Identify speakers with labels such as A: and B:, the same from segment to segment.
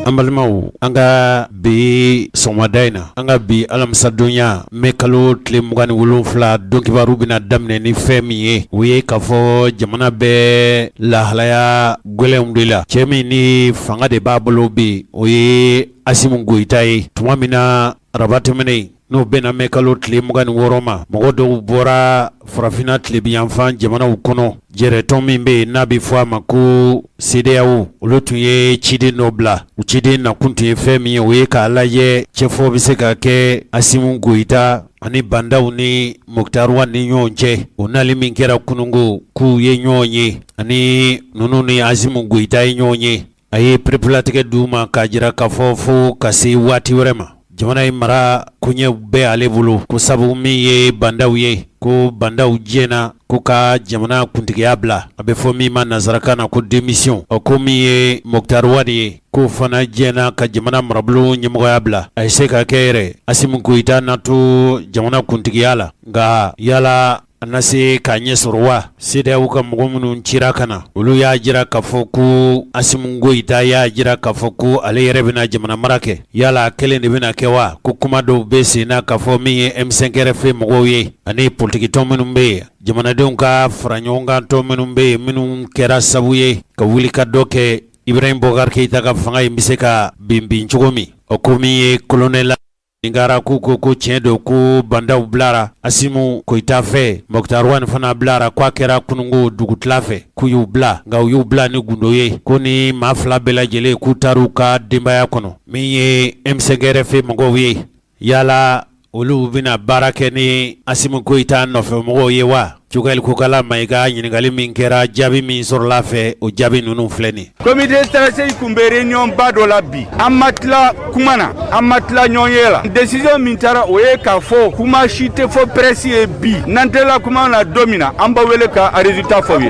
A: Ambalmau anga bi somadaina anga bi alamsa dunya mekalo tlemugani wulunfla donkibaru bina damne ni femiye uye kafo jamana be lahalaya gwelendila chemi ni fanga de babolo bi uye Asimu Goitaye tumamina rabatemene no bena mekalo tlemugani woroma mogodo bora farafina tlebiyanfan jamana ukono jere tomimbe nabi fama ku CEDEAO ulutuye chidi nobla uchidi na kuntu ye femi we ka alaye chefo biseka ke Asimu Goita ani bandaw ni Moktar Wani nyonje unali minkera kunungu ku ye nyonye ani nunu ni Asimu Goita nyonye aye preplatike duma kajira kafofu kasi wati urema jamana mara kunye be alebulu kusabu mi ye bandaw ye ko bandaw jena ko ka jamana kuntigi abla abe fo mi ma nazaraka na ko démission ko mi ye Moktar Wani ko fana jena ka jamana marabulu nyimo abla ay se ka kere Asimu Goita na to jamana kuntigi ala nga yala anase kanye sorwa CEDEAO ka mugomunu ncira kana ulu ya jira kafoku Asimu Goita ya jira kafoku ale yere bina jamana marake yala kele ne bina kewa ku kuma do bese na kafo mi M5 RF mugoye ani politiki to menu be jamana don ka franyonga to menu be minu kera sabuye ka wuli ka doke Ibrahim Boubacar Keita ka fanga imbise ka bimbi nchugomi okumi colonel ingara ku chendo ku bandaw blara Asimu Goita fe Moktar Wani fana blara kwa kera kunungu dugutlafe ku yu bla nga yu bla ni gundoye kuni mafla bela jele ku taruka dimbaya kono miye M5 RF mogoye yala ulu bina barake ni Asimu Goita nofe mogoye wa Chugal kukala maiga nyingali minkera jabi min sorla fe o jabi nunu fleni.
B: Comité stratégique kumbe réunion badola bi. Amatla kumana, amatla nyonyela. Décision mintara oye ka fo kuma shite fo presi e bi. Nantela kuma na domina amba wele ka a résultat fo bi.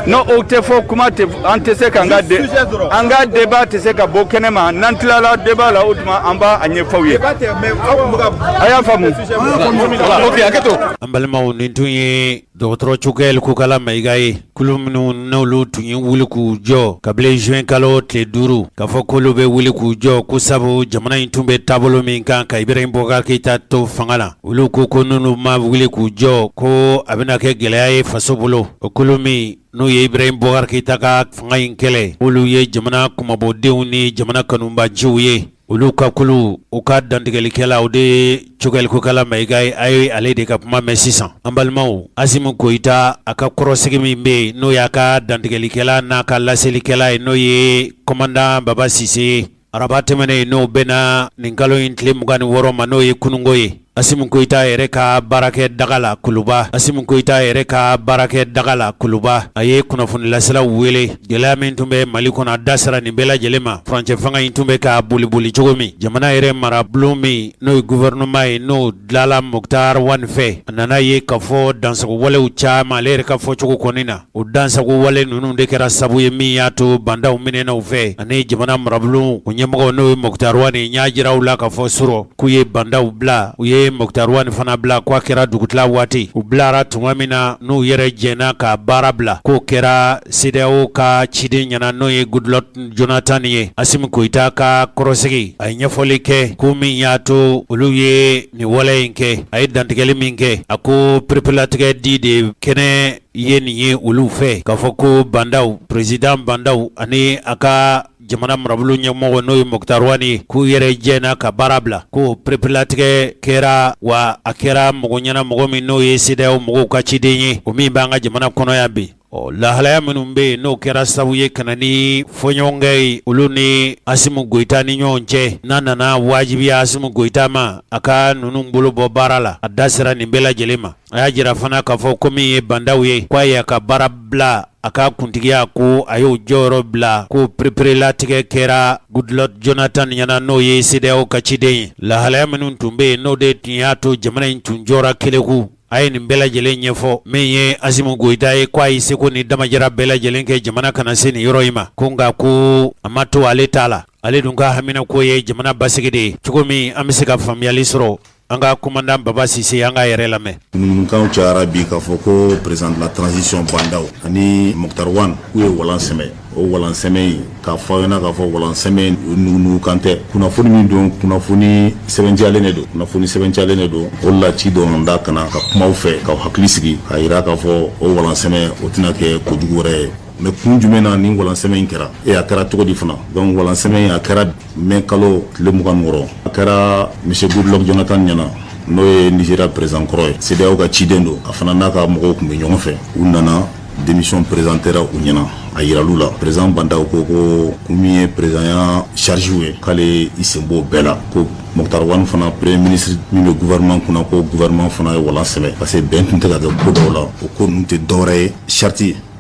B: No o te fo kuma te antese ka anga débat te se ka bokene ma nantela la débat la ultima amba anye fo ye. Aya famu. OK aketo.
A: Ambalma nintu ye dotro chugel kukala maigai kulumnu nolu tunyi wuli ku jo kable juin kalo tle duru kafo kulube wuli ku jo kusabu jamana intumbe tabolo min kan ka Ibrahim Boubacar Keita to fangala wulu ku konunu ma wuli ku jo ko abina ke gelaye fasobolo okulumi no ye Ibrahim Boubacar Keita ka fanga inkele wulu ye jamana kumabo deuni jamana kanumba jiwye ulu ka kulu uka dandigeli kela ude chugel kukala maigai ay ale de ka puma mesisan ambalmau Asimu Goita aka korosigi mimbe no ya ka dandigeli kela na ka laseli kela no ye komanda Baba Sise arabatemene no bena ningalo intle mugani woroma no ye kunungoye Asimu Goita ere ka barake dagala kuluba Asimu Goita ere ka barake dagala kuluba aye kunafuni lasela wele gela min tumbe malikona dasara ni bela jelema franche fanga intumbe ka bulibuli chogomi jamana ere mara blumi no gouvernement no dlala Moktar Wani fe nana ye kafo dansago wale ucha malere kafo chogo konina o dansago wale nunu ndekera sabu ye mi yato banda umine na ufe ane jamana marablu kunyemogo no Moktar Wani nyajira ula kafo suro kuye banda ubla uye Moktar Wani fana bla kwa kera dugutla wati ublara tumamina no yere jena ka barabla ko kera CEDEAO ka chidi nyana no ye Goodluck Jonathan ye Asimu Goita ka korosigi ay nyafolike kumi yato ulu ye ni wale inke ay dantigeli minke ako preplatike de kene ye ni ye ulu fe kafoko bandaw president bandaw ani aka jamana marabulu nyamogo no Moktar Wani ku yere jena ka barabla ko preplatike kera wa akera mogo nyana mogo mi no ye CEDEAO mogo ka chidenye o mi banga jamana kono yabi o la halaya minumbe no kera sabuye kanani fonyongay uluni Asimu Goita ni nyonche nana wajibi Asimu Goita ma aka nunu mbulu bo barala adasira ni bela jelema ayajira fana kafo komi ye bandawiye kwa ya ka barabla aka kuntigia ku ayo joro bla ku prepare tike kera Goodluck Jonathan yana no ye CEDEAO ka chide la halaya minun tumbe no de tiyato jamana intunjora keleku ay ni bela jelen nyefo menye Asimu Goita ye kwa isiko ni damajara bela jelen ke jamana kana seni yoroima kunga ku amato ale tala ale dunga hamina ko ye jamana basigide chugomi amisika famiyali soro an ka commandant Baba Sise an ka yɛrɛ lamɛn.
C: Tunumunukan cayara bi k'a fɔ ko président de la transition Bandaw ani Mokhtar Wane k'u ye walan sɛmɛ. O walan sɛmɛ in k'a fɔ ɲɛna k'a fɔ walan sɛmɛ nugunugukan tɛ. Kunnafoni min don kunnafoni sɛbɛntiyalen de don. Kunnafoni sɛbɛntiyalen de don. O la ci dɔn da kana ka kumaw fɛ k'aw hakili sigi k'a yira k'a fɔ o walan sɛmɛ o tɛna kɛ kojugu wɛrɛ ye. Mais kun jumɛn na ni walan sɛmɛ in kɛra a kɛra cogo di fana donc walan sɛmɛ in a kɛra mai kalo tile 26 a kɛra monsieur Goodluck Jonathan ɲɛna n'o ye Nigeria président kɔrɔ ye CEDEAO ka ciden don a fana n'a ka mɔgɔw tun bɛ ɲɔgɔn fɛ u nana démission présentera u ɲɛna a yiral'u la président Bandaw ko min ye président ya charge ye k'ale i sen b'o bɛɛ la ko Mokhtar Wane fana premier ministre min bɛ gouvernement kunna ko gouvernement fana ye walan sɛmɛ parce que bɛn tun tɛ ka kɛ ko dɔw la o ko ninnu tɛ dɔwɛrɛ ye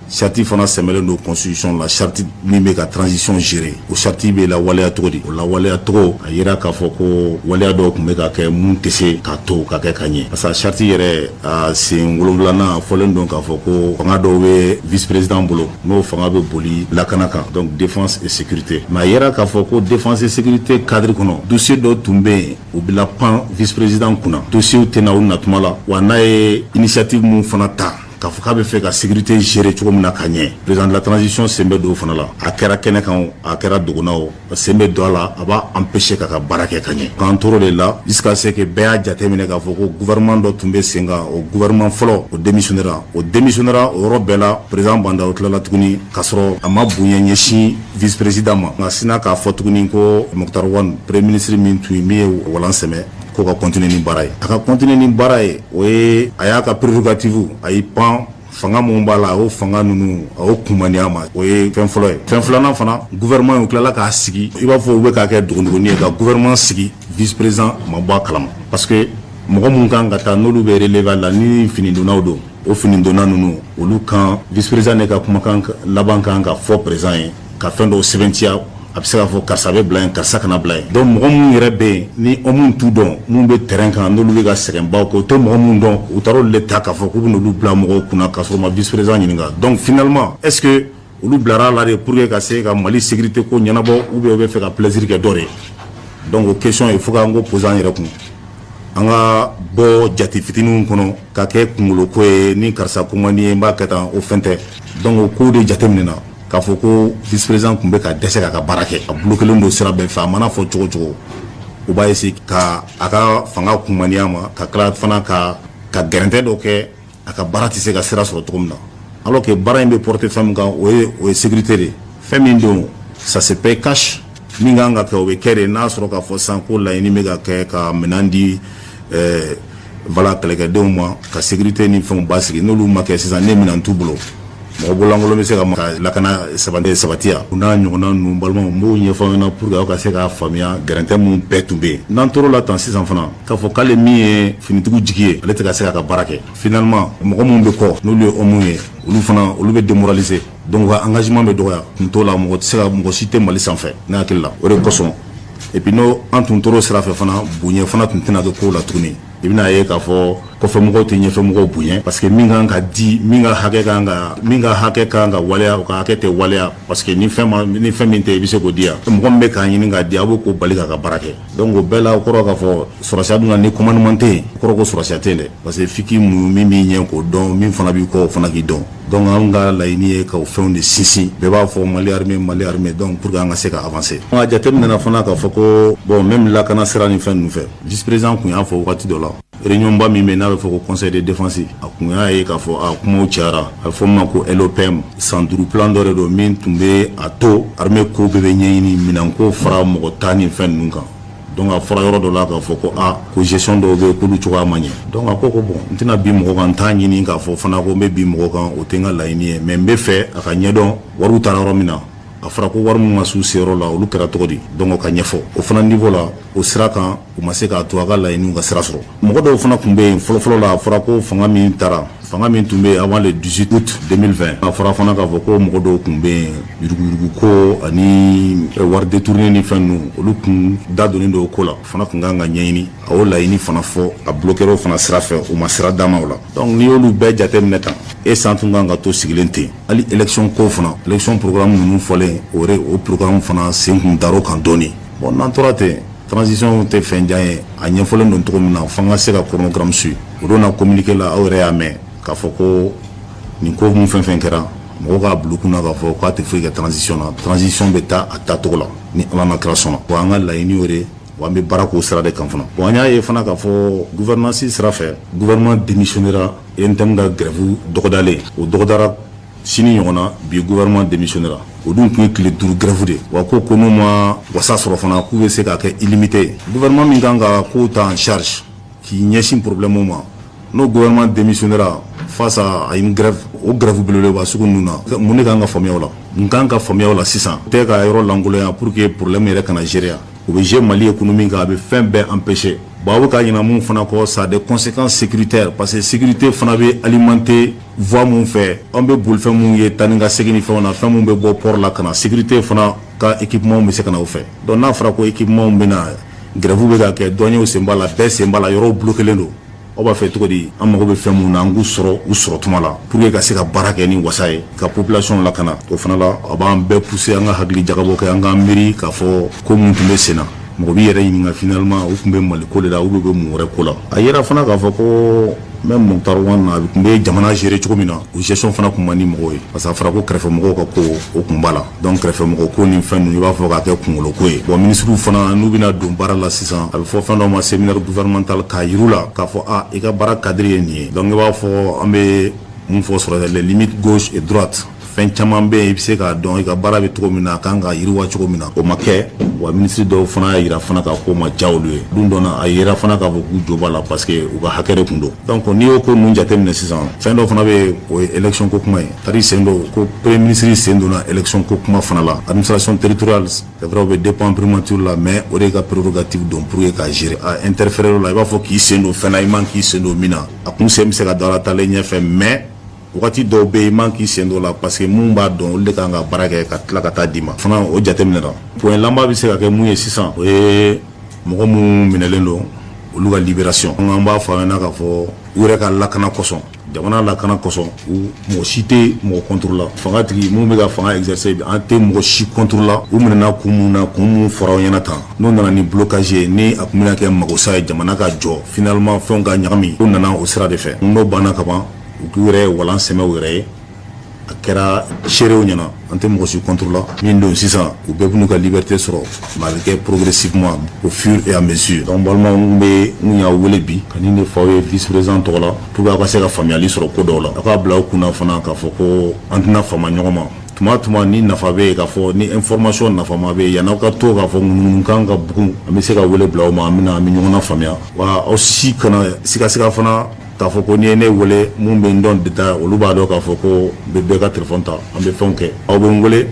C: charte fana sɛmɛlen don constitution la charte min bɛ ka transition gérer o charte bɛ la waleya cogo di o la waleya togo a yira k'a fɔ ko waleya dɔw tun bɛ ka kɛ mun tɛ se k'a to ka kɛ ka ɲɛ parce que charte yɛrɛ a sen 7nan a fɔlen don k'a fɔ ko fanga dɔw bɛ vice président bolo n'o fanga bɛ boli lakana kan donc défense et sécurité mais a yira k'a fɔ ko défense et sécurité cadre kɔnɔ dossier dɔw tun bɛ yen u bɛ la pan vice président kunna dossier tɛna u natuma la wa n'a ye initiative mun fana ta k'a fɔ k'a bɛ fɛ ka sécurité gérer cogo min na ka ɲɛ président de la transition sen bɛ don o fana la a kɛra kɛnɛ kan a kɛra dogona o sen bɛ don a la a b'a empêcher k'a ka baara kɛ ka ɲɛ k'an tor'o de la jusqu'à ce que bɛɛ y'a jateminɛ k'a fɔ ko gouvernement dɔ tun bɛ sen kan o gouvernement fɔlɔ o démissionnera o yɔrɔ bɛɛ la président Bandaw tilala tuguni k'a sɔrɔ a ma bonya ɲɛsin vice président ma nka sina k'a fɔ tuguni ko Mokhtar Wane premier ministre min tun ye min ye walan sɛmɛ ko ka continuer ni baara ye a ka continuer ni baara ye o ye a y'a ka prérogative a y'i pan fanga mun b'a la a y'o fanga ninnu a y'o kumaniya ma o ye fɛn fɔlɔ ye fɛn filanan fana gouvernement y'u tilala k'a sigi i b'a fɔ u bɛ k'a kɛ dogondogoni ye ka gouvernement sigi vice président ma bɔ a kalama parce que mɔgɔ mun kan ka taa n'olu bɛ relever a la ni finidonnaw don o finidonna ninnu olu kan vice président de ka kumakan laban kan ka fɔ président ye ka fɛn dɔw sɛbɛntiya a bɛ se k'a fɔ karisa bɛ bila yen karisa kana bila yen donc mɔgɔ minnu yɛrɛ bɛ yen ni minnu t'u dɔn minnu bɛ terrain kan n'olu bɛ ka sɛgɛnbaw kɛ o tɛ mɔgɔ minnu dɔn u taara olu de ta k'a fɔ k'u bɛ n'olu bila mɔgɔw kunna k'a sɔrɔ u ma vice président ɲininka donc finalement est ce que olu bilara la de pour que ka se ka Mali sécurité ko ɲɛnabɔ ou bien u bɛ fɛ ka plaisir kɛ dɔ de ye donc o question il faut k'an ko poser an yɛrɛ kun an ka bɔ jate fitininw kɔnɔ ka kɛ kunkolo ko ye ni karisa ko man di ye n b'a kɛ tan o fɛn tɛ donc o ko de jateminɛna k'a fɔ ko vice président tun bɛ ka dɛsɛ k'a ka baara kɛ a bolo kelen don sira bɛɛ fɛ a mana fɔ cogo cogo u b'a essayer ka a ka fanga kumaniya ma ka tila fana ka gɛrɛntɛ dɔ kɛ a ka baara tɛ se ka sira sɔrɔ cogo min na alors que baara in bɛ porter fɛn min kan o ye sécurité de fɛn min don ça se paye cash min kan ka kɛ o bɛ kɛ de n'a sɔrɔ k'a fɔ sisan ko laɲini bɛ ka kɛ ka minɛn di voilà kɛlɛkɛdenw ma ka sécurité ni fɛnw basigi n'olu ma kɛ sisan ne minɛn t'u bolo mɔgɔ bololankolon bɛ se ka lakana sabatiya u n'a ɲɔgɔnna ninnu balimaw n b'o ɲɛfɔ aw ɲɛna pour que aw ka se k'a faamuya gɛrɛntɛ minnu bɛɛ tun bɛ yen n'an tor'o la tan sisan fana k'a fɔ k'ale min ye finitigiw jigi ye ale tɛ ka se k'a ka baara kɛ finalement mɔgɔ minnu bɛ kɔ n'olu ye homme ye olu bɛ démoraliser donc u ka engagement bɛ dɔgɔya kun t'o la mɔgɔ si tɛ Mali sanfɛ ne hakili la o de kosɔn et puis n'o an tun tor'o sira fɛ fana bonya fana tun tɛna kɛ ko la tuguni i bɛna ye k'a fɔ kɔfɛmɔgɔw tɛ ɲɛfɛmɔgɔw bonya parce que min kan ka di min ka hakɛ kan ka waleya o ka hakɛ tɛ waleya parce que ni fɛn min tɛ i bɛ se k'o di yan mɔgɔ min bɛ k'a ɲini k'a di a b'o ko bali k'a ka baara kɛ donc o bɛɛ la o kɔrɔ k'a fɔ sɔrɔsiya dun na ni commandement tɛ yen o kɔrɔ ko sɔrɔsiya tɛ yen dɛ parce que f'i k'i muɲu min b'i ɲɛ k'o dɔn min fana b'i kɔ o fana k'i dɔn donc an ka laɲini ye k'o fɛnw de sinsin bɛɛ b'a fɔ Mali armée donc pour que an ka se ka avancer an ka jateminɛna fana k'a fɔ ko bon même lakana sira ni fɛn ninnu fɛ vice président kun y'a fɔ waati dɔ la réunion ba min bɛ n'a bɛ fɔ ko conseil de défense a kun y'a ye k'a fɔ a kumaw cayara a bɛ fɔ min ma ko LOPM san 5 plan dɔ de don min tun bɛ a to armée ko bɛɛ bɛ ɲɛɲini minɛnko fara mɔgɔ ta ni fɛn ninnu kan donc a fɔra yɔrɔ dɔ la k'a fɔ ko ko gestion dɔw bɛ yen k'olu cogoya ma ɲɛ donc a ko bon n tɛna bin mɔgɔ kan n t'a ɲini k'a fɔ fana ko n bɛ bin mɔgɔ kan o tɛ n ka laɲini ye mais n bɛ fɛ a ka ɲɛdɔn wariw taara yɔrɔ min na a fɔra ko wari min ma s'u seyɔrɔ la olu kɛra cogo di donc o ka ɲɛfɔ o fana niveau la o sira kan u ma se k'a to a ka laɲiniw ka sira sɔrɔ mɔgɔ dɔw fana tun bɛ yen fɔlɔfɔlɔ la a fɔra ko fanga min tun bɛ yen avant le 18 août 2020 a fɔra fana k'a fɔ ko mɔgɔ dɔw tun bɛ yen yuruguyuruguko ani wari détourné ni fɛn ninnu olu tun da donnen don o ko la o fana tun kan ka ɲɛɲini a y'o laɲini fana fɔ a bloquera o fana sira fɛ u ma sira d'a ma o la donc n'i y'olu bɛɛ jateminɛ tan san tun kan ka to sigilen ten hali élection ko fana élection programme ninnu fɔlen o programme fana sen kun dar'o kan dɔɔni bon n'an tora ten transition tɛ fɛn jan ye a ɲɛfɔlen don cogo min na f'an ka se ka chronogramme suivre o don na communiqué la aw yɛrɛ y'a mɛn k'a fɔ ko nin ko mun fɛn fɛn kɛra mɔgɔw k'a bila u kunna k'a fɔ k'a tɛ foyi kɛ transition na transition bɛ taa a taacogo la ni ala na kɛra sɔnna wa an ka laɲini y'o de wa an bɛ baara k'o sira de kan fana bon an y'a ye fana k'a fɔ gouvernance sira fɛ gouvernement démissionnera INTM ka grève dɔgɔdalen o dɔgɔdara sini ɲɔgɔn na bi gouvernement démissionnera o dun tun ye tile 5 grève de wa ko n'u ma wasa sɔrɔ fana k'u bɛ se k'a kɛ illimité ye gouvernement min kan ka kow ta en charge k'i ɲɛsin problème ma n'o gouvernement démissionnera face à une grève o grève belebeleba sugu ninnu na mun de kan ka faamuya o la mun kan ka faamuya o la sisan tɛ ka yɔrɔ langolonya pour que problème yɛrɛ kana gérer o bɛ gérer Mali économie kan a bɛ fɛn bɛɛ empêcher bon a bɛ ka ɲinɛ mun fana kɔ ça a des conséquences sécuritaires parce que sécurité fana bɛ alimenter voie mun fɛ an bɛ bolifɛn mun ye taa ni ka segin ni fɛnw na fɛn mun bɛ bɔ port la ka na sécurité fana ka équipement bɛ se ka na o fɛ donc n'a fɔra ko équipement bɛ na grève bɛ ka kɛ dɔnniw sen b'a la bɛɛ sen b'a la yɔrɔw bloquélen don aw b'a fɛ cogo di an mago bɛ fɛn mun na an k'u sɔrɔ u sɔrɔ tuma la pour que ka se ka baara kɛ ni wasa ye ka population lakana o fana la a b'an bɛɛ pousser an ka hakili jagabɔ kɛ an k'an miiri k'a fɔ ko mun tun bɛ sen na mɔgɔ b'i yɛrɛ ɲininka finalement u tun bɛ Mali ko de la u bɛ mun wɛrɛ ko la a yera fana k'a fɔ ko même Moktar Wan a tun bɛ jamana gérer cogo min na o gestion fana tun man di mɔgɔw ye parce que a fɔra ko kɛrɛfɛmɔgɔw ka ko o tun b'a la donc kɛrɛfɛmɔgɔ ko ni fɛn ninnu i b'a fɔ k'a kɛ kunkolo ko ye bon ministres fana n'u bɛna don baara la sisan a bɛ fɔ fɛn dɔ ma séminaire gouvernemental k'a yir'u la k'a fɔ i ka baara cadre ye nin ye donc i b'a fɔ an bɛ mun fɔ sɔrɔ les limites gauche et droite fɛn caman bɛ yen i bɛ se k'a dɔn i ka baara bɛ cogo min na a kan ka yiriwa cogo min na o ma kɛ wa ministre dɔw fana y'a yira fana k'a ko ma diya olu ye don dɔ la a yira fana k'a fɔ k'u jo b'a la parce que u ka hakɛ de tun don donc n'i y'o ko ninnu jateminɛ sisan fɛn dɔ fana bɛ yen o ye élection ko kuma ye tari sen dɔ ko premier ministre sen donna élection ko kuma fana la administration territoriale c'est vrai o bɛ dépend primature la mais o de ka prérogative don pour que k'a gérer a interférer o la i b'a fɔ k'i sen don fɛn na i man k'i sen don min na a kun sen bɛ se ka don a la taalen ɲɛfɛ mais wagati dɔw bɛ yen i man k'i sen don la parce que mun b'a dɔn olu de kan ka baara kɛ ka tila ka taa d'i ma fana o jateminɛra point laban bɛ se ka kɛ mun ye sisan o ye mɔgɔ mun minɛlen don olu ka libération an b'a fɔ an ɲɛna k'a fɔ u yɛrɛ ka lakana kosɔn jamana lakana kosɔn mɔgɔ si tɛ mɔgɔ contre la fangatigi mun bɛ ka fanga exercer an tɛ mɔgɔ si contre la u minɛna kun mun na kun mun fɔra aw ɲɛna tan n'o nana ni blocage ye ni a tun bɛna kɛ magosa ye jamana ka jɔ finalement fɛnw ka ɲagami u nana o sira de fɛ n'o banna ka ban u k'u yɛrɛ walan sɛmɛ u yɛrɛ ye a kɛra seerew ɲɛna an tɛ mɔgɔ si contre la min don sisan u bɛɛ b'u ka liberté sɔrɔ mais a bɛ kɛ progressivement au fur et à mesure donc balimaw n y'a wele bi ka nin de fɔ aw ye vice président tɔgɔ la pour que aw ka se ka faamuyali sɔrɔ ko dɔw la aw k'a bila aw kunna fana k'a fɔ ko an tɛna fama ɲɔgɔn ma tuma ni nafa bɛ yen k'a fɔ ni information nafama bɛ yen yanni aw ka to k'a fɔ ŋunuŋunu kan ka bugun an bɛ se ka wele bila aw ma an bɛ ɲɔgɔn na faamuya wa aw si kana sikasika fana k'a fɔ ko n'i ye ne wele mun bɛ n dɔn détail olu b'a dɔn k'a fɔ ko n bɛ bɛɛ ka téléphone ta an bɛ fɛnw kɛ aw bɛ n wele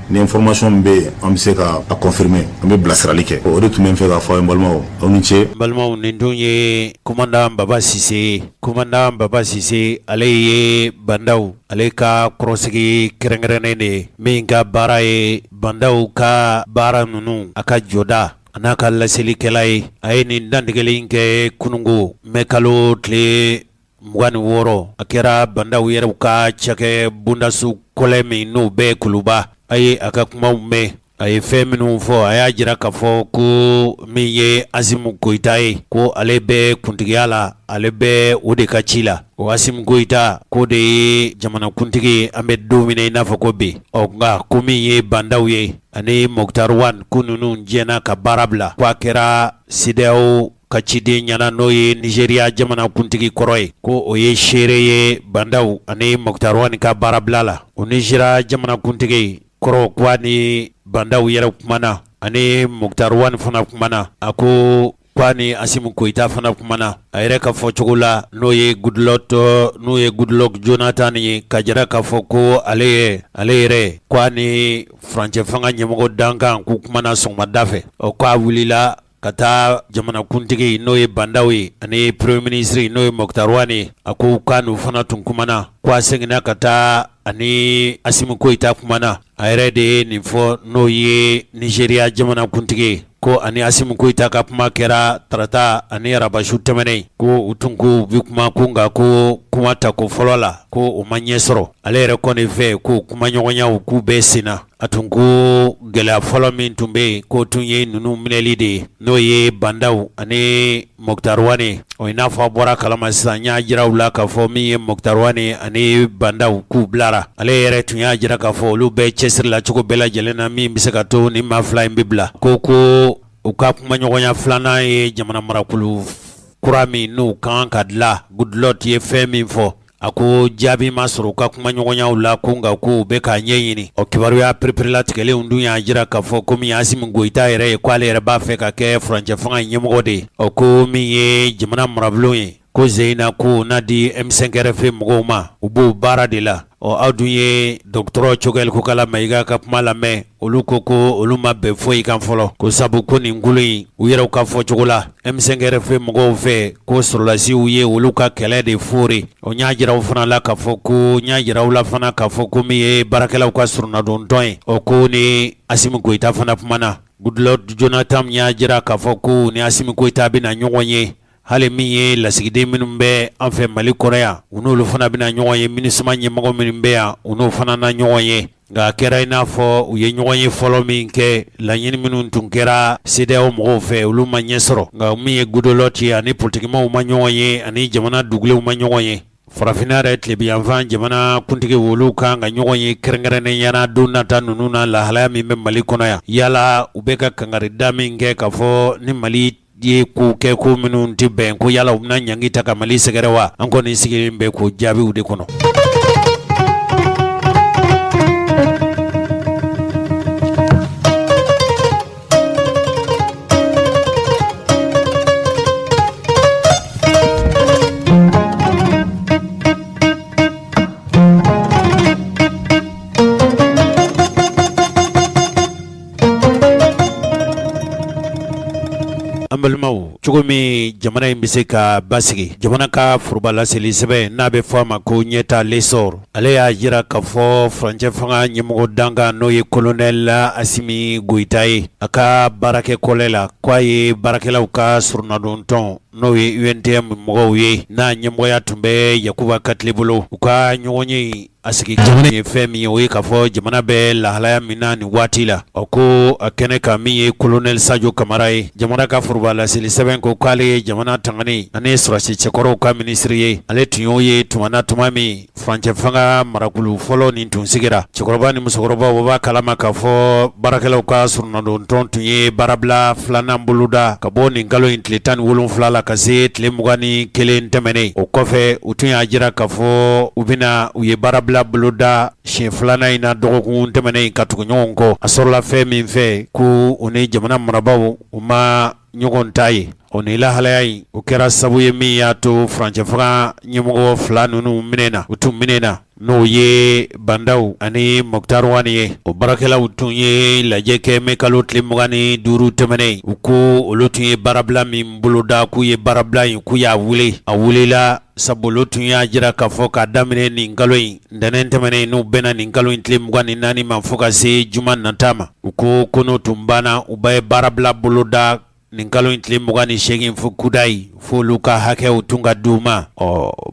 C: ni information min bɛ yen an bɛ se ka a confirmer an bɛ bilasirali kɛ o de tun bɛ n fɛ k'a fɔ aw ye n balimaw aw ni ce.
A: n balimaw nin dun ye commandant Baba Sise commandant Baba Sise ale ye bandaw ale ka kɔrɔsigi kɛrɛnkɛrɛnnen de ye min ka baara ye bandaw ka baara ninnu a ka jɔda a n'a ka laselikɛla ye a ye nin dantigɛli kɛ kunungo mɛ kalo tile 26 a kɛra bandaw yɛrɛw ka cakɛ bondasu kɔlɛ min n'o bɛɛ kuluba a ye a ka kumaw mɛn a ye fɛn minnu fɔ a y'a jira k'a fɔ ko min ye Asimu Goyita ye ko ale bɛ kuntigiya la ale bɛ o de ka ci la o Asimu Goyita ko de ye jamanakuntigi an bɛ don min i n'a fɔ ko bi nka ko min ye bandaw ye ani Moktar Wan ko ninnu jɛna ka baara bila ko a kɛra CEDEAO ka ciden ɲɛna n'o ye Nigeria jamanakuntigi kɔrɔ ye ko o ye seere ye bandaw ani Moktar Wan ka baara bila la o Nigeria jamanakuntigi kɔrɔ ko ni bandaw yɛrɛ kumana ani Moktar Wan fana kumana a ko kwa ni Asimu Goyita fana kumana a yɛrɛ ka fɔ cogo la n'o ye Goodluck Jonathan ye ka jira k'a fɔ ko ale yɛrɛ kwa ni furancɛ fanga ɲɛmɔgɔ dankan k'u kumana sɔgɔmada fɛ o k'a wulila ka taa jamanakuntigi n'o ye bandaw ye ani premier ministre n'o ye Moktar Wan ye a ko k'a n'u fana tun kumana ko a seginna ka taa ani Asimu Goyita kumana a yɛrɛ de ye nin fɔ n'o ye Nigeria jamana kuntigi ko ani Asimu Goyita ka kuma kɛra tarata ani arabasu tɛmɛnen ko u tun ko bi kuma ko nka ko kuma ta ko fɔlɔ la ko o ma ɲɛ sɔrɔ ale yɛrɛ kɔni fɛ ko kumaɲɔgɔnyaw k'u bɛɛ senna a tun ko gɛlɛya fɔlɔ min tun bɛ yen k'o tun ye ninnu minɛli de ye n'o ye Bandaw ani Moktar Wane o n'a fɔ a bɔra kalama sisan n y'a jira u la k'a fɔ min ye Moktar Wane ani Bandaw k'u bilara ale yɛrɛ tun y'a jira k'a fɔ olu bɛɛ cɛsiri la cogo bɛɛ lajɛlen na min bɛ se ka to ni maa fila in bɛ bila ko u ka kumaɲɔgɔnya filanan ye jamana marakulu kura min n'u kan ka dilan Goodluck ye fɛn min fɔ a ko jaabi ma sɔrɔ u ka kumaɲɔgɔnyaw la ko nka ko u bɛ k'a ɲɛɲini o kibaruya perepere-latigɛlenw dun y'a jira k'a fɔ ko min Asimu Goyita yɛrɛ ye ko ale yɛrɛ b'a fɛ ka kɛ furancɛ fanga ɲɛmɔgɔ de ye o ko min ye jamana marabulon ye ko Zeyina ko n'a di M5 RFI mɔgɔw ma u b'o baara de la aw dun ye Dɔgɔtɔrɔ Cogɛl Kokala Mayiga ka kuma lamɛn olu ko olu ma bɛn foyi kan fɔlɔ ko sabu ko nin ngolo in u yɛrɛw ka fɔ cogo la M5 RFI mɔgɔw fɛ ko sɔrɔlasiw ye olu ka kɛlɛ de foore o ɲ'a jiraw fana la k'a fɔ ko ɲ'a jiraw la fana k'a fɔ ko min ye baarakɛlaw ka surunadon tɔn ye o ko ni Asimu Goyita fana kumana Goodluck Jonathan y'a jira k'a fɔ ko ni Asimu Goyita bɛna ɲɔgɔn ye hali min ye lasigiden minnu bɛ an fɛ Mali kɔnɔ yan u n'olu fana bɛna ɲɔgɔn ye MINUSMA ɲɛmɔgɔ minnu bɛ yan u n'o fana na ɲɔgɔn ye nka a kɛra i n'a fɔ u ye ɲɔgɔn ye fɔlɔ min kɛ laɲini minnu tun kɛra CEDEAO mɔgɔw fɛ olu ma ɲɛ sɔrɔ nka min ye Goodluck ye ani politikimaaw ma ɲɔgɔn ye ani jamana dugulenw ma ɲɔgɔn ye farafinna yɛrɛ tilebiyanfan jamana kuntigi olu kan ka ɲɔgɔn ye kɛrɛnkɛrɛnnenya don nata ninnu na lahalaya min bɛ Mali kɔnɔ yan yala u bɛ ka kangarida min kɛ k'a fɔ ni Mali ye ko kɛ ko minnu tɛ bɛn ko yala u bɛna ɲangi ta ka Mali sɛgɛrɛ wa an kɔni sigilen bɛ k'o jaabiw de kɔnɔ. Cogo min jamana in bɛ se ka basigi jamana ka forobalaseli sɛbɛn n'a bɛ fɔ a ma ko ɲɛta lesor ale y'a jira k'a fɔ furancɛ fanga ɲɛmɔgɔ danga n'o ye Colonel Asimu Goyita ye a ka baarakɛ kɔlɛ la k'a ye baarakɛlaw ka surunadon tɔn n'o ye UNTM mɔgɔw ye n'a ɲɛmɔgɔya tun bɛ Yakuba Katile bolo u ka ɲɔgɔn ye a sigi jamana ye fɛn min ye o ye k'a fɔ jamana bɛ lahalaya min na nin waati la o ko a kɛnɛ kan min ye Colonel Sajo Kamara ye jamana ka forobalaseli sɛbɛn ko k'ale ye jamana tangani ani sɔrɔsi cɛkɔrɔw ka minisiri ye ale tun y'o ye tuma min furancɛ fanga marakulu fɔlɔ nin tun sigira cɛkɔrɔba ni musokɔrɔbaw b'a kalama k'a fɔ baarakɛlaw ka surunadon tɔn tun ye baarabila filanan boloda ka bɔ nin kalo in tile 17 la ka se tile 21 tɛmɛnen o kɔfɛ u tun y'a jira k'a fɔ u ye baarabila boloda siɲɛ filanan in na dɔgɔkun tɛmɛnen ka tugu ɲɔgɔn kɔ a sɔrɔla fɛn min fɛ ko u ni jamana marabaw u ma ɲɔgɔn ta ye o ni lahalaya in o kɛra sabu ye min y'a to furancɛ fanga ɲɛmɔgɔ fila ninnu minɛna u tun minɛna n'o ye Bandaw ani Moktar Wane ye o baarakɛlaw tun ye lajɛ kɛ mɛ kalo tile 25 tɛmɛnen u ko olu tun ye baarabila min boloda k'u ye baarabila in k'u y'a wuli a wulila sabu olu tun y'a jira k'a fɔ k'a daminɛ nin kalo in ntɛnɛn tɛmɛnen n'u bɛnna nin kalo in tile 24 ma fo ka se juma nata ma u ko n'o tun banna u bɛ baarabila boloda nin kalo in tile 28 fo kudayi fo olu ka hakɛw tun ka d'u ma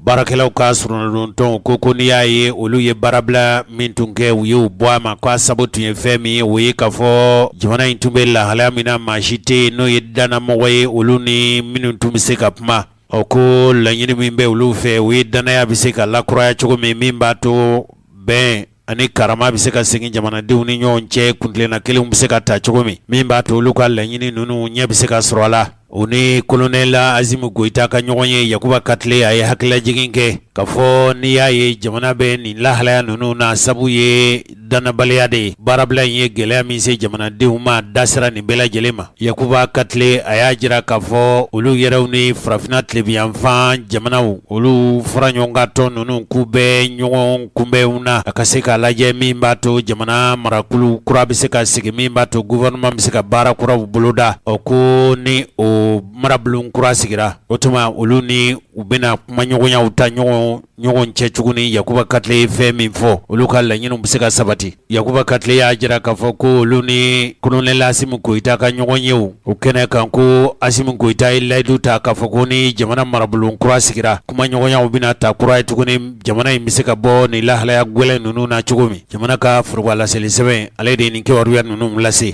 A: baarakɛlaw ka surunadon tɔn ko n'i y'a ye olu ye baarabila min tun kɛ u ye u bɔ a ma k'a sabu tun ye fɛn min ye o ye k'a fɔ jamana in tun bɛ lahalaya min na maa si tɛ yen n'o ye dannamɔgɔ ye olu ni minnu tun bɛ se ka kuma ko laɲini min bɛ olu fɛ o ye dannaya bɛ se ka lakuraya cogo min b'a to bɛn ani karama bɛ se ka segin jamanadenw ni ɲɔgɔn cɛ kuntilenna kelenw bɛ se ka ta cogo min b'a to olu ka laɲini ninnu ɲɛ bɛ se ka sɔrɔ a la o ni Colonel Asimu Goyita ka ɲɔgɔn ye Yakuba Katile a ye hakililajigin kɛ k'a fɔ n'i y'a ye jamana bɛ nin lahalaya ninnu na sabu ye dannabaliya de ye baarabila in ye gɛlɛya min se jamanadenw ma dasira nin bɛɛ lajɛlen ma Yakuba Katile a y'a jira k'a fɔ olu yɛrɛw ni farafinna tilebiyanfan jamanaw olu fara ɲɔgɔn ka tɔn ninnu k'u bɛ ɲɔgɔn kunbɛnw na a ka se k'a lajɛ min b'a to jamana marakulu kura bɛ se ka sigi min b'a to gouvernement bɛ se ka baara kuraw boloda ko ni o marabulun kura sigira o tuma olu ni u bena kuma ɲɔgɔnyaw ta ɲɔgɔn cɛ tuguni Yakuba Katle ye fɛn min fɔ olu ka laɲiniw bɛ se ka sabati. Yakuba Katle y'a jira k'a fɔ ko olu ni Colonel Asimu Goyita ka ɲɔgɔn ye o kɛnɛ kan ko Asimu Goyita ye layidu ta k'a fɔ ko ni jamana marabulun kura sigira kuma ɲɔgɔnyaw bɛna ta kura ye tuguni jamana in bɛ se ka bɔ ni lahalaya gwɛlɛn ninnu na cogo min. Jamana ka foroba laseli sɛbɛn ale de ye nin kibaruya ninnu lase.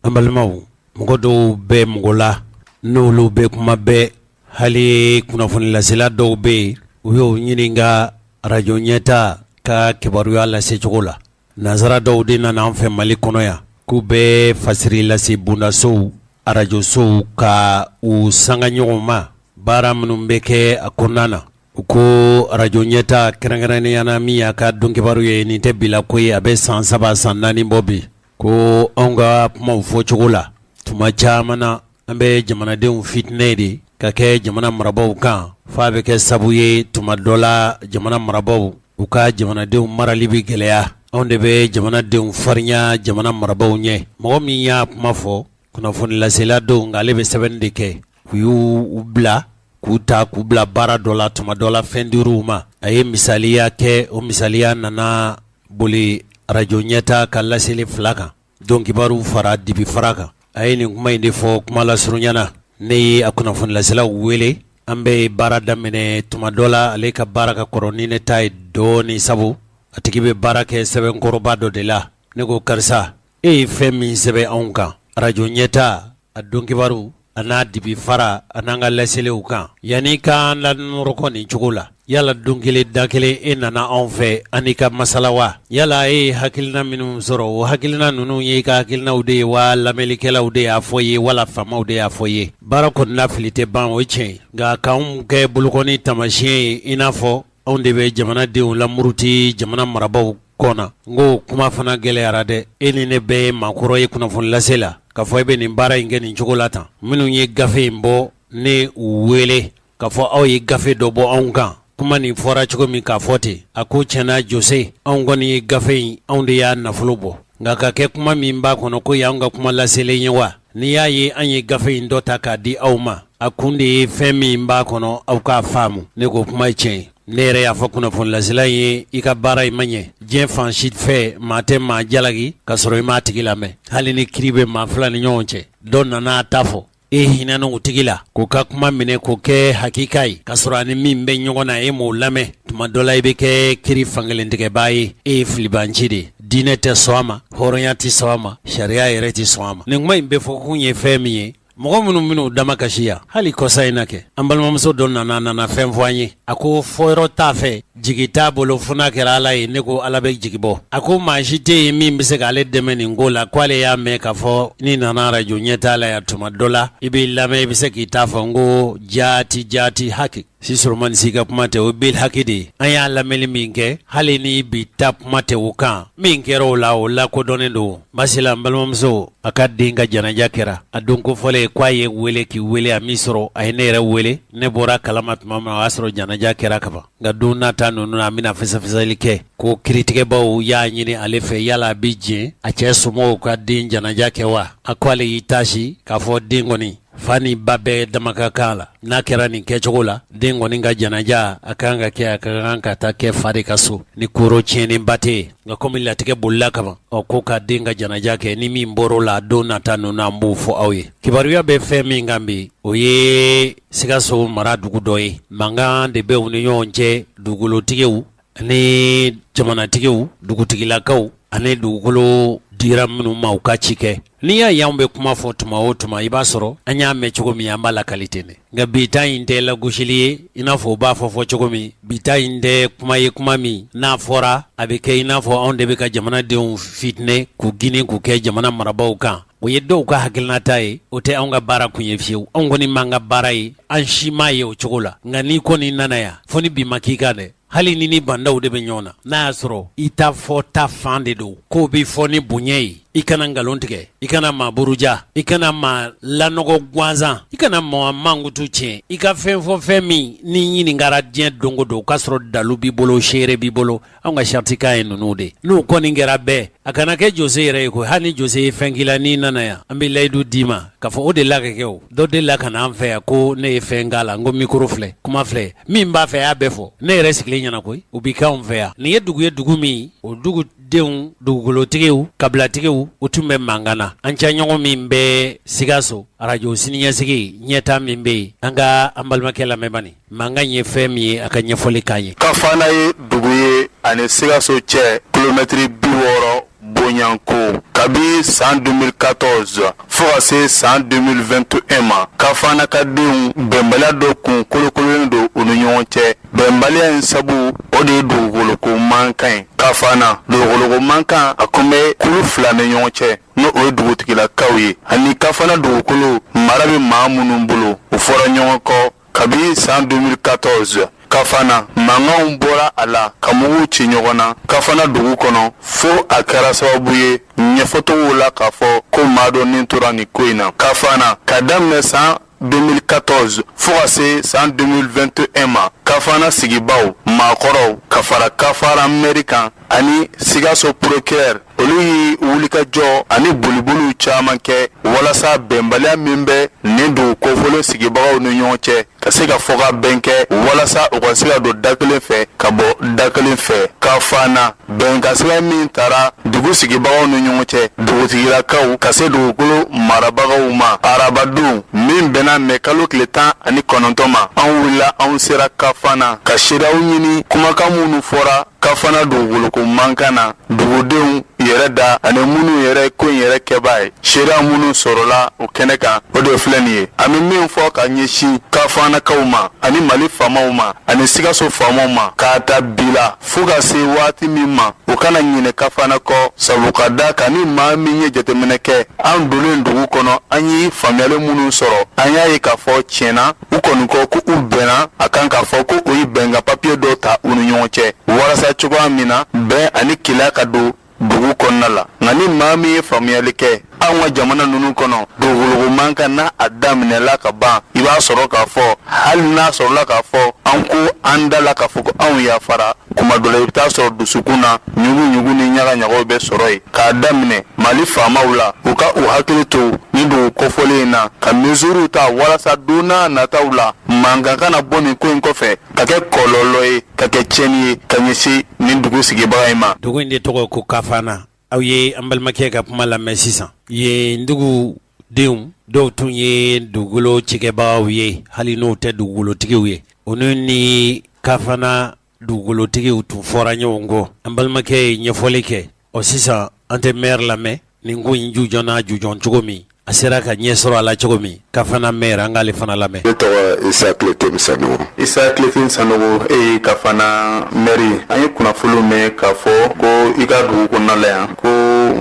A: An balimaw, mɔgɔ dɔw bɛ mɔgɔ la n'olu bɛ kuma bɛɛ hali kunnafoni lasela dɔw bɛ yen u y'o ɲini ka radio ɲɛta ka kibaruya lase cogo la. Nanzara dɔw de nana an fɛ Mali kɔnɔ yan k'u bɛ fasiri lase bundasow arajosow ka u sanga ɲɔgɔn ma baara minnu bɛ kɛ a kɔnɔna na. U ko radio ɲɛta kɛrɛnkɛrɛnneyana min y'a ka don kibaru ye nin tɛ bila ko ye a bɛ san 3 san 4 bɔ bi ko anw ka kumaw fɔ cogo la tuma caman na an bɛ jamanadenw fitinɛ de ka kɛ jamana marabaw kan f'a bɛ kɛ sabu ye tuma dɔ la jamana marabaw u ka jamanadenw marali bɛ gɛlɛya anw de bɛ jamanadenw farinya jamana marabaw ɲɛ. Mɔgɔ min y'a kuma fɔ kunnafoni lasela don nka ale bɛ sɛbɛnni de kɛ u y'u bila k'u ta k'u bila baara dɔ la tuma dɔ la fɛn dir'u ma. A ye misaliya kɛ o misaliya nana boli radio ɲɛta ka laseli 2 kan don kibaru fara dibi fara kan. A ye nin kuma in de fɔ kuma la surunyana ne ye a kunnafoni laselaw wele an bɛ baara daminɛ tuma dɔ la ale ka baara ka kɔrɔ ni ne ta ye dɔɔni sabu a tigi bɛ baara kɛ sɛbɛnkɔrɔba dɔ de la. Ne ko karisa e ye fɛn min sɛbɛn anw kan radio ɲɛta a don kibaru a n'a dibi fara a n'an ka laseliw kan yanni k'an lanɔrɔkɔ nin cogo la. Yala don kelen da kelen e nana anw fɛ ani ka masala wa? Yala e ye hakilina minnu sɔrɔ o hakilina ninnu ye ka hakilinaw de ye wa lamɛnlikɛlaw de y'a fɔ ye wala faamaw de y'a fɔ ye? Baara kɔni na fili tɛ ban o ye tiɲɛ nka k'anw kɛ bolokɔni taamasiyɛn ye i n'a fɔ anw de bɛ jamanadenw lamuruti jamana marabaw kɔnɔ. N ko kuma fana gɛlɛyara dɛ. E ni ne bɛɛ ye maakɔrɔ ye kunnafoni lase la k'a fɔ e bɛ nin baara in kɛ nin cogo la tan. Minnu ye gafe in bɔ ne u wele k'a fɔ aw ye gafe dɔ bɔ anw kan. Kuma nin fɔra cogo min k'a fɔ ten a ko tiɲɛna Jose anw kɔni ye gafe in anw de y'a nafolo bɔ nka ka kɛ kuma min b'a kɔnɔ ko y'anw ka kuma laselen ye wa? N'i y'a ye an ye gafe in dɔ ta k'a di aw ma a kun de ye fɛn min b'a kɔnɔ aw k'a faamu. Ne ko kuma ye tiɲɛ. Ne yɛrɛ y'a fɔ kunnafoni lasela ye i ka baara in ma ɲɛ diɲɛ fan si fɛ maa tɛ maa jalaki ka sɔrɔ i m'a tigi lamɛn hali ni kiri bɛ maa 2 ni ɲɔgɔn cɛ dɔ nana a ta fɔ e hinɛna o tigi la k'o ka kuma minɛ k'o kɛ hakika ye ka sɔrɔ ani min bɛ ɲɔgɔn na e m'o lamɛn tuma dɔ la i bɛ kɛ kiri fankelentigɛbaa ye e ye filibanci de diinɛ tɛ sɔn a ma hɔrɔnya tɛ sɔn a ma sariya yɛrɛ tɛ sɔn a ma. Nin kuma in bɛ fɔ kun ye fɛn min ye mɔgɔ minnu minnu dama kasi yan hali kɔsa in na kɛ an balimamuso dɔ nana fɛn fɔ an ye a ko fɔyɔrɔ t'a fɛ jigi t'a bolo fo n'a kɛra ala ye. Ne ko ala bɛ jigi bɔ. A ko maa si tɛ yen min bɛ se k'ale dɛmɛ nin ko la k'ale y'a mɛn k'a fɔ ni nana radio ɲɛta la yan tuma dɔ la i b'i lamɛn i bɛ se k'i ta fɔ n ko jaati haki Sisoromani si ka kuma tɛ o bil haki de an y'a lamɛnli min kɛ hali ni bi ta kuma tɛ o kan min kɛra o la kodɔnnen don. Basila n balimamuso a ka den ka janaja kɛra a don ko fɔlen k'a ye wele k'i wele a min sɔrɔ a ye ne yɛrɛ wele ne bɔra kalama tuma min na o y'a sɔrɔ janaja kɛra kaban nka don nata ninnu na an bɛna fɛsɛfɛsɛli kɛ ko kiritigɛbaw y'a ɲini ale fɛ yala a bɛ diɲɛ a cɛ somɔgɔw ka den janaja kɛ wa? A ko ale y'i tasi k'a fɔ den kɔni fa ni ba bɛɛ dama ka kan la n'a kɛra nin kɛcogo la den kɔni ka janaja a kan ka kɛ a ka kan ka taa kɛ fa de ka so ni koro tiɲɛnenba tɛ yen nka komi latigɛ bolila kaban ko ka den ka janaja kɛ ni min bɔr'o la don nata ninnu an b'o fɔ aw ye. Kibaruya bɛ fɛn min kan bi o ye Sikaso mara dugu dɔ ye mankan de bɛ u ni ɲɔgɔn cɛ dugukolotigiw ani jamanatigiw dugutigilakaw ani dugukolo dira minnu ma u ka ci kɛ. N'i y'a y'anw bɛ kuma fɔ tuma o tuma i b'a sɔrɔ an y'a mɛn cogo min an b'a lakali ten dɛ nka bi ta in tɛ lagosili ye i n'a fɔ u b'a fɔ cogo min bi ta in tɛ kuma ye kuma min n'a fɔra a bɛ kɛ i n'a fɔ anw de bɛ ka jamanadenw fitinɛ k'u gini k'u kɛ jamana marabaw kan. O ye dɔw ka hakilinata ye o tɛ anw ka baara kun ye fiyewu anw kɔni m'an ka baara ye an si m'a ye o cogo la nka n'i kɔni nana yan fo ni bi ma k'i kan dɛ hali ni bandaw de bɛ ɲɔgɔn na n'a y'a sɔrɔ i ta fɔ ta fan de don k'o bɛ fɔ ni bonya ye i kana ngalon tigɛ i kana maa buruja i kana maa lanɔgɔ gansan i kana maa mankutu tiɲɛ i ka fɛn fɔ fɛn min ni ɲiningara diɲɛ don o don k'a sɔrɔ dalu b'i bolo seere b'i bolo anw ka sariti ka ye ninnu de n'o kɔni kɛra bɛɛ a kana kɛ Jose yɛrɛ ye ko hali ni Jose ye fɛn k'i la n'i nana yan an bɛ layidu d'i ma k'a fɔ o de la ka kɛ o dɔ de la ka na an fɛ yan ko ne ye fɛn k'a la n ko mikoro filɛ kuma filɛ min b'a fɛ y'a bɛɛ fɔ ne yɛrɛ sigilen ɲɛna koyi o b'i k'anw fɛ yan nin ye dugu min o dugudenw dugukolotigiw kabilatigiw o tun bɛ mankan na an cɛ ɲɔgɔn min bɛ Sikaso radio siniɲɛsigi ɲɛta min bɛ yen an ka an balimakɛ lamɛnbani mankan ye fɛn min ye a ka ɲɛfɔli k'an ye
D: Kafana ye dugu ye ani Sikaso cɛ kilomɛtiri 60 bonyanko kabi san 2014 fo ka se san 2021 ma Kafana ka denw bɛnbaliya dɔ kun kolokololen don u ni ɲɔgɔn cɛ bɛnbaliya in sabu o de ye dugukoloko mankan ye Kafana dugukoloko mankan a kun bɛ kulu fila ni ɲɔgɔn cɛ n'o o ye dugutigilakaw ye ani Kafana dugukolo mara bɛ maa minnu bolo u fɔra ɲɔgɔn kɔ kabi san 2014 Kafana mankanw bɔra a la ka mugu ci ɲɔgɔn na Kafana dugu kɔnɔ fo a kɛra sababu ye ɲɛfɔtogow la k'a fɔ ko maa dɔ nin tora nin ko in na Kafana ka daminɛ san 2014 fo ka se san 2021 ma Kafana sigibaw maakɔrɔw ka fara Kafara mɛri kan ani Sikaso procureur olu ye wulikajɔ ani boliboliw caman kɛ walasa bɛnbaliya min bɛ nin dugu kofɔlen sigibagaw ni ɲɔgɔn cɛ ka se ka fɔ ka bɛn kɛ walasa u ka se ka don da kelen fɛ ka bɔ da kelen fɛ Kafana bɛnkasɛbɛn min taara dugu sigibagaw ni ɲɔgɔn cɛ dugutigilakaw ka se dugukolo marabagaw ma arabadon min bɛna mɛ kalo tile 19 ma an wulila an sera Kafana ka seerew ɲini kumakan minnu fɔra Kafana dugukoloko mankan na dugudenw yɛrɛ da ani minnu yɛrɛ ko in yɛrɛ kɛbaa ye seereya minnu sɔrɔla o kɛnɛ kan o de filɛ nin ye an bɛ min fɔ ka ɲɛsin Kafanakaw ma ani Mali faamaw ma ani Sikaso faamaw ma k'a ta bi la fo ka se waati min ma u kana ɲinɛ Kafana kɔ sabu ka da kan ni maa min ye jateminɛ kɛ an donnen dugu kɔnɔ an ye faamuyali minnu sɔrɔ an y'a ye k'a fɔ tiɲɛna u kɔni kɔ ko u bɛnna a kan k'a fɔ ko o ye bɛnkan papiye dɔ ta u ni ɲɔgɔn cɛ walasa cogoya min na bɛn ani kelenya ka don dugu kɔnɔna la nka ni maa min ye faamuyali kɛ anw ka jamana ninnu kɔnɔ dugukolo mankan n'a a daminɛla ka ban i b'a sɔrɔ k'a fɔ hali n'a sɔrɔla k'a fɔ an ko an da la k'a fɔ ko anw yafara kuma dɔ la i bɛ taa sɔrɔ dusukun na ɲugu ni ɲagaɲagaw bɛ sɔrɔ yen k'a daminɛ Mali faamaw la u ka u hakili to ni dugu kɔfɔlen in na ka mesures ta walasa don n'a nataw la mankan kana bɔ nin ko in kɔfɛ ka kɛ kɔlɔlɔ ye ka kɛ tiɲɛni ye ka ɲɛsin nin dugu sigibaga in ma.
A: Dugu in de tɔgɔ ko Kafana aw ye an balimakɛ ka kuma lamɛn sisan yen dugudenw dɔw tun ye dugukolo cikɛbagaw ye hali n'o tɛ dugukolotigiw ye olu ni Kafana dugukolotigiw tun fɔra ɲɔgɔn kɔ an balimakɛ ye ɲɛfɔli kɛ ɔ sisan an tɛ maire lamɛn nin ko in jujɔna jujɔn cogo min a sera ka ɲɛ sɔrɔ a la cogo min Kafana maire an k'ale fana lamɛn.
D: Ne tɔgɔ Isa Kiletem Sanogo. Isa Kiletem Sanogo e ye Kafana maire an ye kunnafoni mɛn k'a fɔ ko i ka dugu kɔnɔna la yan ko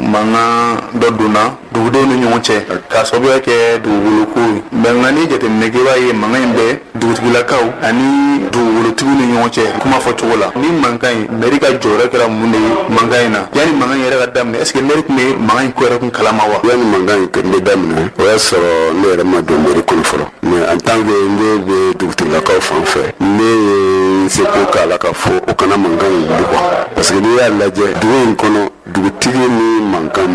D: mankan dɔ donna dugudenw ni ɲɔgɔn cɛ k'a sababuya kɛ dugukoloko ye nka ni jateminɛ kɛ i b'a ye mankan in bɛ dugutigilakaw ani dugukolotigiw ni ɲɔgɔn cɛ kuma fɔcogo la ni mankan in maire ka jɔyɔrɔ kɛra mun de ye mankan in na yanni mankan in yɛrɛ ka daminɛ est ce que maire tun bɛ mankan in ko yɛrɛ kun kalama wa. yanni mankan in bɛ daminɛ o y'a sɔrɔ ne yɛrɛ ma don maire kɔnɔ fɔlɔ mais en tant que ne bɛ dugutigilakaw fan fɛ ne ye n se ko k'a la k'a fɔ o kana mankan in wuli quoi parce que n'i y'a lajɛ dugu in kɔnɔ dugutigi ni mankan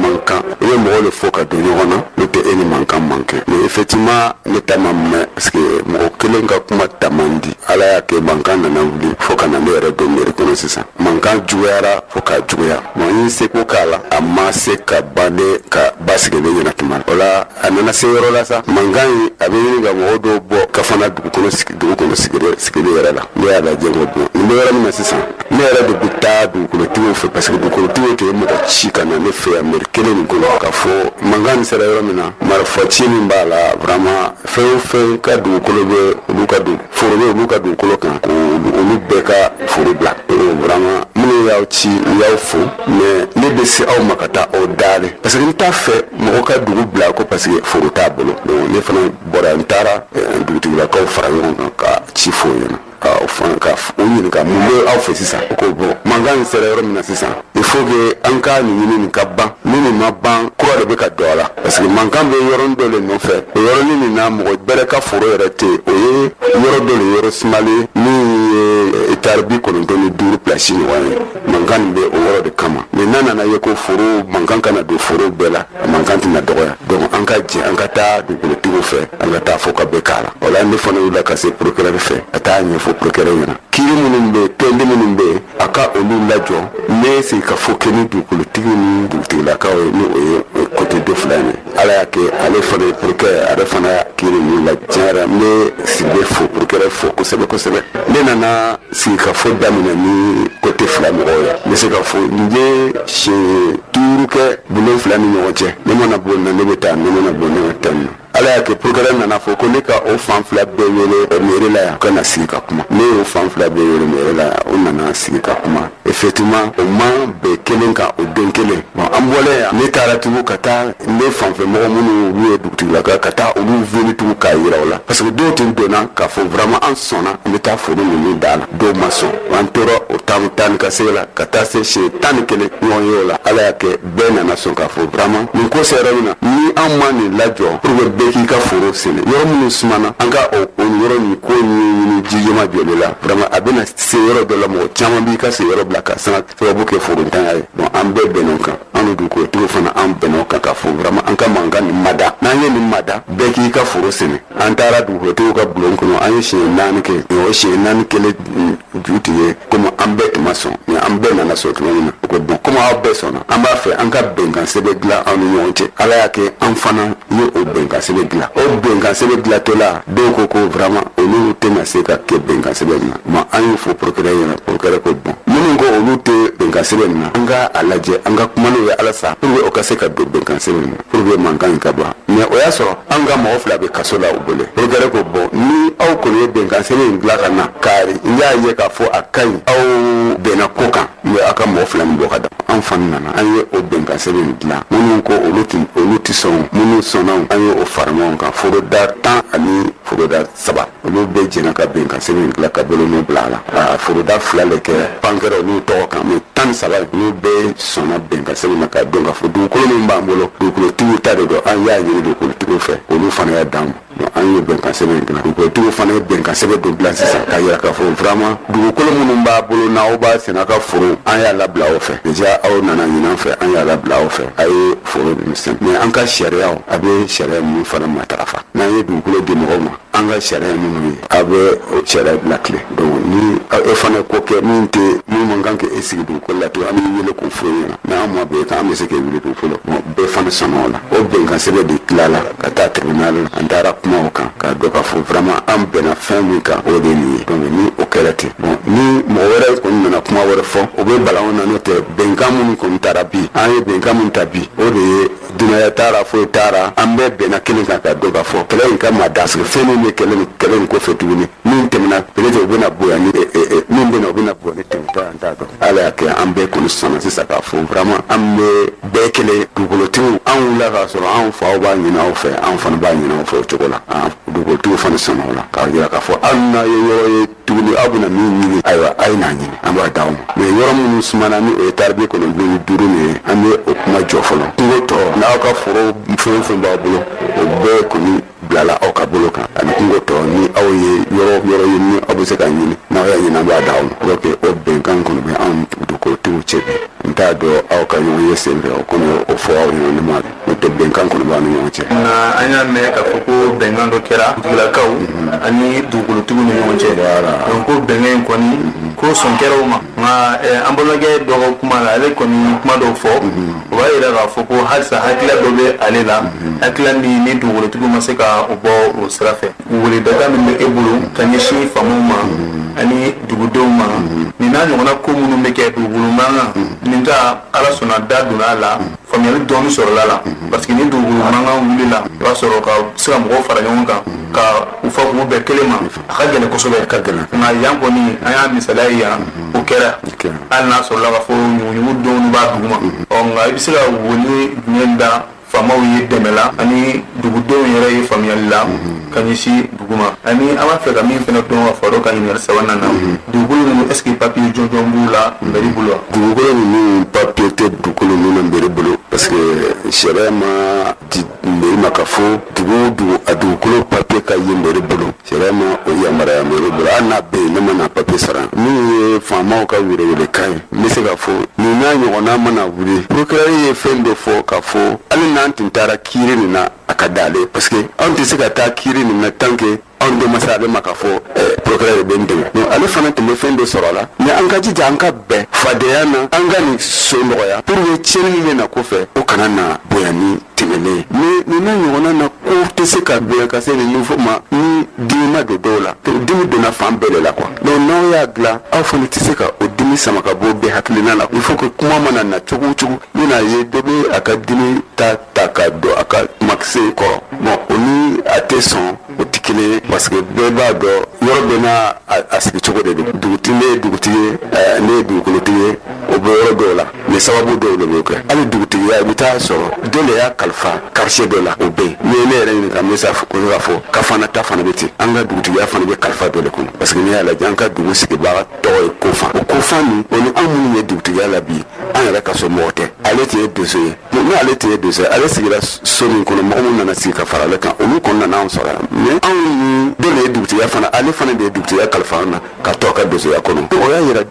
D: i bɛ mɔgɔw de fɔ ka don ɲɔgɔn na n'o tɛ e ni mankan kɛ mais effectivement ne ta ma mɛn parce que mɔgɔ kelen ka kuma ta man di ala y'a kɛ mankan nana wuli fo ka na ne yɛrɛ don maire kɔnɔ sisan mankan juguyara fo k'a juguya bon n ye se ko k'a la a ma se ka ban ne ka basigi ne ɲɛna tuma o la a nana se yɔrɔ la sa mankan in a bɛ ɲini ka mɔgɔw dɔw bɔ Kafana dugu kɔnɔ sigili yɛrɛ la ne y'a lajɛ ko bon nin bɛ yɔrɔ min na sisan ne yɛrɛ de bɛ taa dugukolotigiw fɛ parce que dugukolotigiw tɛ mɔgɔ ci ka na ne fɛ yan maire kelen nin kɔnɔ k'a fɔ mankan nin sera yɔrɔ min na marifaci min b'a la vraiment fɛn o fɛn ka dugukolo bɛ olu ka foro bɛ olu ka dugukolo kan ko olu bɛɛ ka foro bila vraiment minnu
E: y'aw ci y'aw fo mais ne bɛ se aw ma ka taa aw daale parce que n t'a fɛ mɔgɔ ka dugu bila ko parce que foro t'a bolo donc ne fana bɔra n taara dugutigilakaw fara ɲɔgɔn kan ka ci fɔ o ɲɛna o fana ka o ɲininka mun bɛ aw fɛ sisan o ko bɔn mankan in sera yɔrɔ min na sisan il faut que an ka nin ɲini nin ka ban ni nin ma ban kura de bɛ ka don a la parce que mankan bɛ yɔrɔnin dɔ de nɔfɛ o yɔrɔnin nin na mɔgɔ bɛrɛ ka foro yɛrɛ tɛ o ye yɔrɔ dɔ de yɔrɔ sumalen min ye hectare 95 place ɲɔgɔn ye mankan nin bɛ o yɔrɔ de kama mais n'a nana ye ko foro mankan kana don foro bɛɛ la a mankan tɛna dɔgɔya donc an ka jɛ an ka taa dugukolotigiw fɛ an ka taa fɔ ka bɛɛ k'a la o la ne fana wulila ka se procureur fɛ ka taa ɲɛfɔ procureur ɲɛna kiiri minnu bɛ tɔnden minnu bɛ yen a ka olu lajɔ ne ye sigi ka fɔ kɛ ni dugukolotigi ni dugutigilakaw ye ni o ye côté dɔ fila ye ala y'a kɛ ale fana ye procureur ale fana kiiri ninnu la tiɲɛ yɛrɛ n bɛ sigilen fo procureur fo kosɛbɛ kosɛbɛ ne nana sigi ka fɔ daminɛ ni côté fila mɔgɔw ye n bɛ se ka fɔ n ye siɲɛ 5 kɛ bulon fila ni ɲɔgɔn cɛ ne mana bɔ na ne bɛ taa ne mana bɔ ne bɛ taa nin ala y'a kɛ procureur nana fɔ ko ne ka o fan fila bɛɛ wele mairie la yan u ka na sigi ka kuma ne y'o fan fila bɛɛ wele mairie la yan o nana sigi ka kuma effectivement o ma bɛn kelen kan o don kelen bon an bɔlen yan ne taara tugun ka taa ne fanfɛ mɔgɔ minnu olu ye dugutigilaka ka taa olu wele tugun k'a yira o la parce que dɔw tun donna k'a fɔ vraiment an sɔnna an bɛ taa foro ninnu da la dɔw ma sɔn an tora o tan ni ka se la ka taa se siɲɛ 11 ɲɔgɔn ye o la ala y'a kɛ bɛɛ nana sɔn k'a fɔ vraiment nin ko sera min na ni an ma nin lajɔ pour que bɛɛ k'i ka foro sɛnɛ yɔrɔ minnu sumana an ka o yɔrɔ nin ko ɲini jijima jɔlen la vraiment a bɛna se yɔrɔ dɔ la mɔgɔ caman b'i ka se yɔrɔ bila ka sababu kɛ forontanya ye donc an bɛɛ bɛnn'o kan an ni dugukolotigiw fana an bɛnn'o kan k'a fɔ vraiment an ka mankan nin ma da n'an ye nin ma da bɛɛ k'i ka foro sɛnɛ an taara dugukolotigiw ka bulon kɔnɔ an ye siɲɛ 4 kɛ o siɲɛ 4 kelen juti ye komi an bɛɛ tun ma sɔn mais an bɛɛ nana sɔn tuma min na o ko bon komi aw bɛɛ sɔnna an b'a fɛ an ka bɛnkan sɛbɛn dilan aw ni ɲɔgɔn cɛ ala y'a kɛ an fana ye o bɛnkan sɛbɛn dilan o bɛnkan sɛbɛn dilatɔ la dɔw ko vraiment olu tɛna se ka kɛ bɛnkan sɛbɛn na bon an y'o fɔ procureur ɲɛna procureur ko bon minnu ko olu tɛ bɛnkan sɛbɛn na an ka a lajɛ an ka kuma n'o ye alasa pour que o ka se ka don bɛnkan sɛbɛn na pour que mankan in ka ban mais o y'a sɔrɔ an ka mɔgɔ fila bɛ kaso la u bolo procureur ko bon ni aw kɔni ye bɛnkan sɛbɛn in dilan ka na kari n y'a ye k'a fɔ a ka ɲi aw bɛnna ko kan mais aw ka mɔgɔ fila min bɔ ka da an fana nana an ye o bɛnkan sɛbɛn in dilan minnu ko olu tɛ sɔn minnu sɔnna an ye o fara ɲɔgɔn kan foroda 10 ani foroda 7 olu bɛɛ jɛna ka bɛnkan sɛbɛn in dilan ka bolonɔ bila a la foroda 2 le kɛ pankɛrɛ olu tɔgɔ kan mais 13 olu bɛɛ sɔnna bɛnkan sɛbɛn na ka dɔn ka fɔ dugukolo min b'an bolo dugukolotigiw ta de don an y'a ɲini dugukolotigiw fɛ olu fana y'a d'an ma an ye bɛnkan sɛbɛn dilan dugukolotigiw fana ye bɛnkan sɛbɛn dɔ dilan sisan k'a yira k'a fɔ vraiment dugukolo minnu b'a bolo n'aw b'a sɛnɛ ka foro an y'a labila aw fɛ déjà aw nana ɲinan fɛ an y'a labila aw fɛ a ye foro ninnu sɛnɛ mais an ka sariyaw a bɛ sariya minnu fana matarafa n'an ye dugukolo di mɔgɔw ma an ka sariya minnu ye a bɛ sariya bila tile donc ni e fana ko kɛ min man kan kɛ e sigi dugukolo la tugun an bɛ wele k'o fɔ e ɲɛna mais an ma bɛn kan an bɛ se k'e wele dugukolo bɛɛ fana sɔnna o la o bɛnkan sɛbɛn de tilala ka taa tribunal la an taara kuma o kan k'a dɔn k'a fɔ vraiment an bɛnna fɛn min kan o de ye nin ye donc ni o kɛra ten bon ni mɔgɔ wɛrɛ kɔni nana kuma wɛrɛ fɔ o bɛ balan na n'o tɛ bɛnkan minnu kɔni taara bi an ye bɛnkan min ta bi o de ye dunanya taara foyi taara an bɛɛ bɛnna kelen kan k'a dɔn k'a fɔ kɛlɛ in ka ma da sigi fɛn min bɛ kɛlɛ in kɔfɛ tuguni min tɛmɛna peut-être o bɛna bonya ni min bɛna o bɛna bɔ ni tɛmɛtɔ an t'a dɔn ala y'a kɛ an bɛɛ kɔni sɔnna sisan k'a fɔ vraiment an bɛ bɛɛ kelen dugukolotigiw an wulila k'a sɔrɔ an faw b'a ɲini aw fɛ an fana b'a ɲini aw fɛ o cogo la dugukolotigiw fana sɔnna o la k'a jira k'a fɔ hali n'a ye yɔrɔ ye tuguni aw bɛna min ɲini ayiwa a ye n'a ɲini an b'a d'aw ma mais yɔrɔ minnu sumana ni o ye hectare 95 nin ye an bɛ o kuma jɔ fɔlɔ kungo tɔ n'aw ka foro fɛn o fɛn b'aw bolo o bɛɛ kɔni bilala aw ka bolo kan ani kungo tɔ ni aw ye yɔrɔ ye ni aw bɛ se ka ɲini n'aw y'a ɲini an b'a d'aw ma pour que o bɛnkan kɔni bɛ anw dugukolotigiw cɛ bi n t'a dɔn aw ka ɲɔgɔn ye sen fɛ o kɔni o fɔ aw ɲɛna ne ma n'o tɛ bɛnkan kɔni b'aw ni ɲɔgɔn cɛ.
D: nka an y'a mɛn k'a fɔ ko bɛnkan dɔ kɛra dugulakaw ani dugukolotigiw ni ɲɔgɔn cɛ donc ko bɛnkan in kɔni ko sɔn kɛra o ma nka an balimakɛ dɔ ka kuma la ale kɔni kuma dɔw fɔ o b'a yira k'a fɔ ko halisa hakilila dɔ bɛ ale la hakilila min ni dugukolotigiw ma se ka o bɔ o sira fɛ weleweda min bɛ e bolo ka ɲɛsin faamaw ma ani dugudenw ma nin n'a ɲɔgɔnna ko minnu bɛ kɛ dugukolo mankan nin ta ala sɔnna da donna a la faamuyali dɔɔni sɔrɔla la parce que ni dugukolo mankan wulila i b'a sɔrɔ ka se ka mɔgɔw fara ɲɔgɔn kan ka u fɔ k'u bɛn kelen ma a ka gɛlɛn kosɛbɛ ka gɛlɛn nka yan kɔni an y'a misaliya ye yan o kɛra hali n'a sɔrɔla ka fɔ ɲuguɲugu denw b'a duguma nka i bɛ se ka wele jumɛn da faamaw ye dɛmɛ la ani dugudenw yɛrɛ ye faamuyali la ka ɲɛsin duguma ani an b'a fɛ ka min fana dɔn ka fara ka ɲininkali sabanan na dugukolo ninnu est-ce que papier jɔnjɔn b'u la mairie bolo wa.
E: dugukolo ninnu papier tɛ dugukolo ninnu mairie bolo parce que sariya ma di mairie ma ka fɔ dugu a dugukolo papier ka ye mairie bolo sariya ma o yamaruya mairie bolo hali n'a bɛ yen ne ma na papier sara min ye faamaw ka welewele kan ye n bɛ se ka fɔ nin n'a ɲɔgɔnna mana wuli procureur ye fɛn dɔ fɔ ka fɔ hali n'an tun taara kiiri nin na a ka d'ale parce que anw tɛ se ka taa kiiri nin na tant que anw de ma se ale ma ka fɔ procureur bɛ n dɛmɛ donc ale fana tun bɛ fɛn dɔ sɔrɔ a la mais an ka jija an ka bɛn fadenya na an ka nin so nɔgɔya pour que tiɲɛni bɛ na kɔfɛ o kana na bonya ni tɛmɛnen mais nin n'a ɲɔgɔnna na ko tɛ se ka bonya ka se nin niveau ma ni dimi ma don dɔw la dimi donna fan bɛɛ de la quoi donc n'aw y'a dilan aw fana tɛ se ka o dimi sama ka bɔ bɛɛ hakilina la il faut que kuma mana na cogo o cogo i bɛna ye dɔ bɛ a ka dimi ta ka don a ka kumakisɛ kɔrɔ bon o ni a tɛ sɔn o tɛ kelen ye parce que bɛɛ b'a dɔn yɔrɔ bɛɛ n'a a sigi cogo de don dugutigi ne ye dugutigi ye ne ye dugukolotigi ye o bɛ yɔrɔ dɔw la mais sababu dɔw de b'o kɛ hali dugutigiya i bɛ taa sɔrɔ dɔ de y'a kalifa quartier dɔ la o bɛ yen n'i ye ne yɛrɛ ɲininka n bɛ se k'a fɔ ka fana ta fana bɛ ten an ka dugutigiya fana bɛ kalifa dɔ de kɔnɔ parce que n'i y'a lajɛ an ka dugu sigibaga tɔgɔ ye Kofan o Kofan nin o ni anw minnu ye dugutigiya la bi an yɛrɛ ka so mɔgɔ tɛ ale tun ye donso ye ni ale tun ye donso ye ale sigira so min kɔnɔ mɔgɔ minnu nana sigi ka fara ale kan olu kɔni nana anw sɔrɔ yan mais anw ni dɔ de ye dugutigiya fana ale fana de ye dugutigiya kalifa an na ka to a ka donsoya kɔnɔ o y'a yira